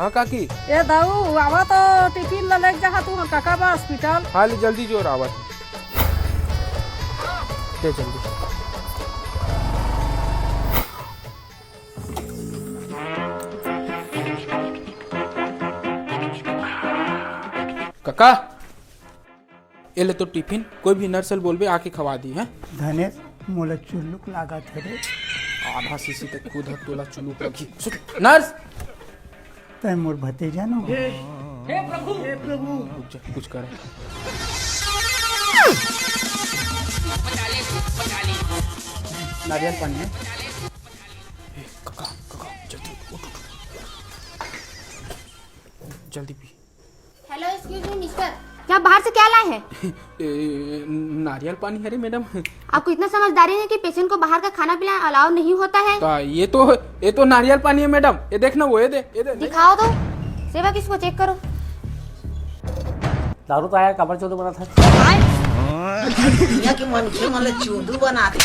हाँ काकी ए दाऊ आवा तो टिफिन ला लेके जा तू काका बा हॉस्पिटल। हाँ ले जल्दी जोर आवत दे जल्दी। काका ये ले तो टिफिन कोई भी नर्सल बोलबे आके खवा दी है। धनेश मोला चुल्लुक लागत है रे। आधा सीसी तक खुद हक तोला चुलू रखी नर्स तय मोर भतीजा नो। हे प्रभु कुछ कर नारियल पानी है। काका काका जल्दी उठ जल्दी P. Hello excuse me mister, क्या बाहर से क्या लाए हैं? नारियल पानी है रे मैडम। आपको इतना समझदारी है कि पेशेंट को बाहर का खाना पीना अलाउ नहीं होता है? तो ये तो नारियल पानी है मैडम। ये देखना वो ये दे दिखाओ तो सेवा किसको चेक करो। दारू तो आया कबर चौधरी बना था। दुनिया के मन के मतलब चूदू बनाते।